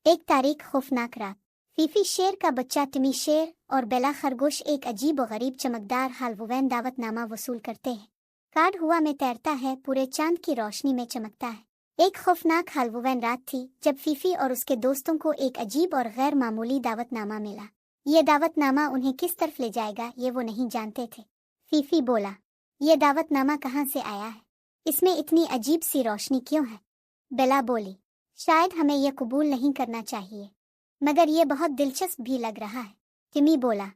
एक तारीख खौफनाक रात। फीफी शेर का बच्चा टिमी शेर और बेला खरगोश एक अजीब और गरीब चमकदार हालवुवैन दावतनामा वसूल करते हैं। कार्ड हुआ में तैरता है, पूरे चांद की रोशनी में चमकता है। एक खौफनाक हालवुवैन रात थी जब फीफी और उसके दोस्तों को एक अजीब और गैर मामूली दावतनामा मिला। ये दावतनामा उन्हें किस तरफ ले जाएगा ये वो नहीं जानते थे। फीफी बोला, ये दावतनामा कहाँ से आया है? इसमें इतनी अजीब सी रोशनी क्यों है? बेला बोली, शायद हमें यह कबूल नहीं करना चाहिए, मगर ये बहुत दिलचस्प भी लग रहा है। टिमी बोला,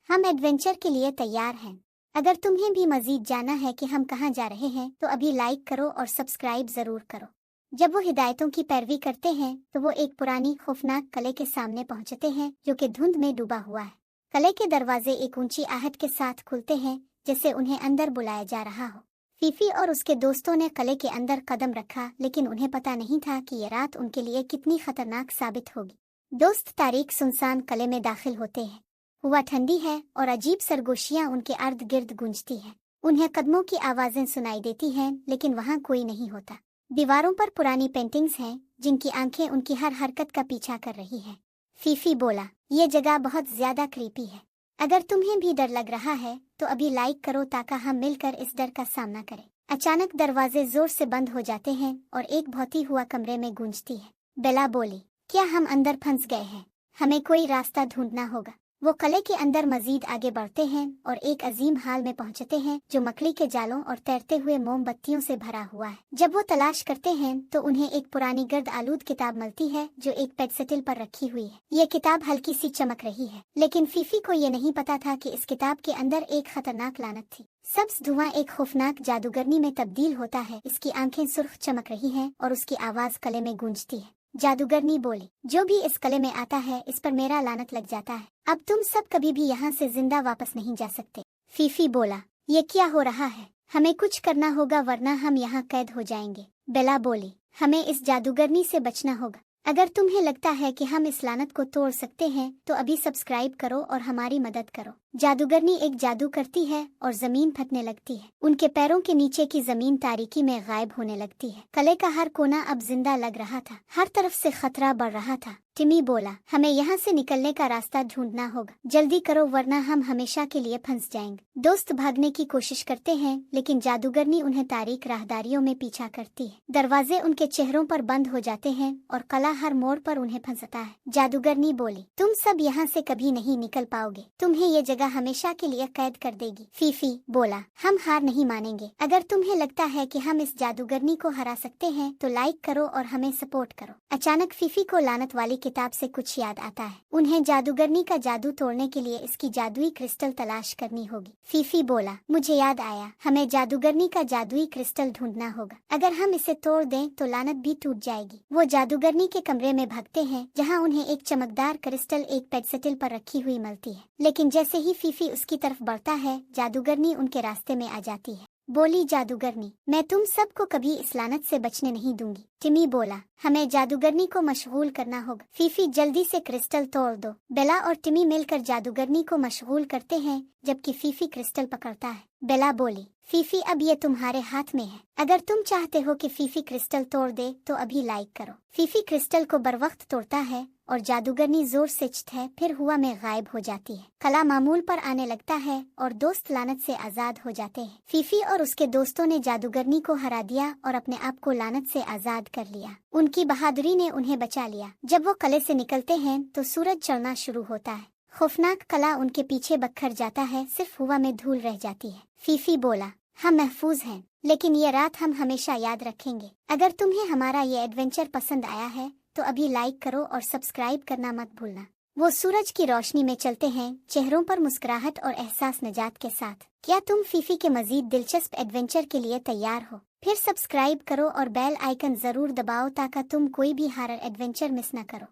हम एडवेंचर के लिए तैयार हैं। अगर तुम्हें भी मजीद जानना है कि हम कहाँ जा रहे हैं तो अभी लाइक करो और सब्सक्राइब जरूर करो। जब वो हिदायतों की पैरवी करते हैं तो वो एक पुरानी खौफनाक किले के सामने पहुंचते हैं जो कि धुंध में डूबा हुआ है। किले के दरवाजे एक ऊंची आहट के साथ खुलते हैं जैसे उन्हें अंदर बुलाया जा रहा हो। फीफी और उसके दोस्तों ने किले के अंदर कदम रखा, लेकिन उन्हें पता नहीं था कि यह रात उनके लिए कितनी खतरनाक साबित होगी। दोस्त तारीख सुनसान किले में दाखिल होते हैं। हवा ठंडी है और अजीब सरगोशियां उनके अर्द गिर्द गूंजती हैं। उन्हें कदमों की आवाजें सुनाई देती हैं, लेकिन वहां कोई नहीं होता। दीवारों पर पुरानी पेंटिंग्स हैं जिनकी आंखें उनकी हर हरकत का पीछा कर रही हैं। फीफी बोला, ये जगह बहुत ज्यादा क्रीपी है। अगर तुम्हें भी डर लग रहा है तो अभी लाइक करो ताकि हम मिलकर इस डर का सामना करें। अचानक दरवाजे जोर से बंद हो जाते हैं और एक भौती हुआ कमरे में गूंजती है। बेला बोली, क्या हम अंदर फंस गए हैं? हमें कोई रास्ता ढूंढना होगा। वो किले के अंदर मजीद आगे बढ़ते हैं और एक अजीम हाल में पहुंचते हैं जो मकड़ी के जालों और तैरते हुए मोमबत्तियों से भरा हुआ है। जब वो तलाश करते हैं तो उन्हें एक पुरानी गर्द आलूद किताब मिलती है जो एक पेडसेटल पर रखी हुई है। ये किताब हल्की सी चमक रही है, लेकिन फीफी को ये नहीं पता था कि इस किताब के अंदर एक खतरनाक लानत थी। सब्ज धुआं एक खौफनाक जादूगरनी में तब्दील होता है। इसकी आंखें सुर्ख चमक रही हैं और उसकी आवाज किले में गूंजती है। जादूगरनी बोली, जो भी इस किले में आता है इस पर मेरा लानत लग जाता है। अब तुम सब कभी भी यहाँ से जिंदा वापस नहीं जा सकते। फीफी बोला, ये क्या हो रहा है? हमें कुछ करना होगा वरना हम यहाँ कैद हो जाएंगे। बेला बोली, हमें इस जादूगरनी से बचना होगा। अगर तुम्हें लगता है कि हम इस लानत को तोड़ सकते हैं तो अभी सब्सक्राइब करो और हमारी मदद करो। जादूगरनी एक जादू करती है और जमीन फटने लगती है। उनके पैरों के नीचे की जमीन तारीकी में गायब होने लगती है। किले का हर कोना अब जिंदा लग रहा था। हर तरफ से खतरा बढ़ रहा था। टिमी बोला, हमें यहाँ से निकलने का रास्ता ढूंढना होगा। जल्दी करो वरना हम हमेशा के लिए फंस जाएंगे। दोस्त भागने की कोशिश करते हैं, लेकिन जादूगरनी उन्हें तारीक राहदारियों में पीछा करती है। दरवाजे उनके चेहरों पर बंद हो जाते हैं और किला हर मोड़ पर उन्हें फंसाता है। जादूगरनी बोली, तुम सब यहाँ से कभी नहीं निकल पाओगे। तुम्हें ये जगह हमेशा के लिए कैद कर देगी। फीफी बोला, हम हार नहीं मानेंगे। अगर तुम्हें लगता है कि हम इस जादूगरनी को हरा सकते हैं तो लाइक करो और हमें सपोर्ट करो। अचानक फीफी को लानत वाली किताब से कुछ याद आता है। उन्हें जादूगरनी का जादू तोड़ने के लिए इसकी जादुई क्रिस्टल तलाश करनी होगी। फीफी बोला, मुझे याद आया, हमें जादूगरनी का जादुई क्रिस्टल ढूंढना होगा। अगर हम इसे तोड़ दें तो लानत भी टूट जाएगी। वो जादूगरनी के कमरे में भागते हैं जहाँ उन्हें एक चमकदार क्रिस्टल एक पेडसेटल पर रखी हुई मिलती है। लेकिन जैसे ही फीफी उसकी तरफ बढ़ता है, जादूगरनी उनके रास्ते में आ जाती है। बोली जादूगरनी, मैं तुम सबको कभी इस लानत से बचने नहीं दूंगी। टिमी बोला, हमें जादूगरनी को मशगूल करना होगा। फीफी जल्दी से क्रिस्टल तोड़ दो। बेला और टिमी मिलकर जादूगरनी को मशगूल करते हैं जबकि फीफी क्रिस्टल पकड़ता है। बेला बोली, फीफी अब ये तुम्हारे हाथ में है। अगर तुम चाहते हो कि फीफी क्रिस्टल तोड़ दे तो अभी लाइक करो। फीफी क्रिस्टल को बरवक्त तोड़ता है और जादूगरनी जोर से चिढ़ती है, फिर हुआ में गायब हो जाती है। किला मामूल पर आने लगता है और दोस्त लानत से आजाद हो जाते हैं। फीफी और उसके दोस्तों ने जादूगरनी को हरा दिया और अपने आप को लानत से आजाद कर लिया। उनकी बहादुरी ने उन्हें बचा लिया। जब वो किले से निकलते हैं तो सूरज चढ़ना शुरू होता है। खौफनाक किला उनके पीछे बखर जाता है, सिर्फ हवा में धूल रह जाती है। फीफी बोला, हम महफूज हैं, लेकिन ये रात हम हमेशा याद रखेंगे। अगर तुम्हें हमारा ये एडवेंचर पसंद आया है तो अभी लाइक करो और सब्सक्राइब करना मत भूलना। वो सूरज की रोशनी में चलते हैं, चेहरों पर मुस्कुराहट और एहसास नजात के साथ। क्या तुम फीफी के मजीद दिलचस्प एडवेंचर के लिए तैयार हो? फिर सब्सक्राइब करो और बेल आइकन जरूर दबाओ ताकि तुम कोई भी हॉरर एडवेंचर मिस न करो।